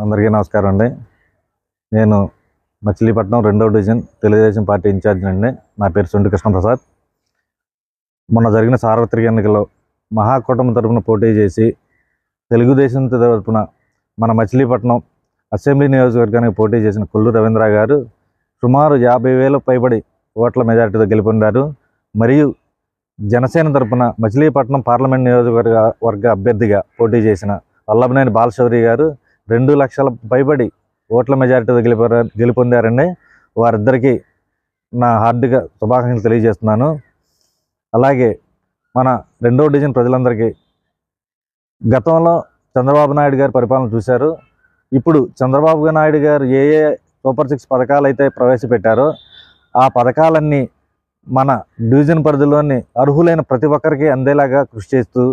అందరికీ నమస్కారం అండి. నేను మచిలీపట్నం 2వ డివిజన్ తెలుగుదేశం పార్టీ ఇన్ఛార్జి అండి. నా పేరు సొంటి కృష్ణప్రసాద్. మొన్న జరిగిన సార్వత్రిక ఎన్నికల్లో మహాకూటమి తరపున పోటీ చేసి తెలుగుదేశం తరపున మన మచిలీపట్నం అసెంబ్లీ నియోజకవర్గానికి పోటీ చేసిన కొల్లు రవీంద్ర గారు సుమారు 50,000 పైబడి ఓట్ల మెజారిటీతో గెలుపొందారు. మరియు జనసేన తరపున మచిలీపట్నం పార్లమెంట్ నియోజకవర్గ అభ్యర్థిగా పోటీ చేసిన వల్లభనేని బాలశౌరి గారు 2 లక్షల పైబడి ఓట్ల మెజారిటీతో గెలుపొందారండి. వారిద్దరికీ నా హార్దిక శుభాకాంక్షలు తెలియజేస్తున్నాను. అలాగే మన 2వ డివిజన్ ప్రజలందరికీ గతంలో చంద్రబాబు నాయుడు గారి పరిపాలన చూశారు. ఇప్పుడు చంద్రబాబు నాయుడు గారు ఏ సూపర్ 6 పథకాలు అయితే ప్రవేశపెట్టారో ఆ పథకాలన్నీ మన డివిజన్ పరిధిలోని అర్హులైన ప్రతి ఒక్కరికి అందేలాగా కృషి చేస్తూ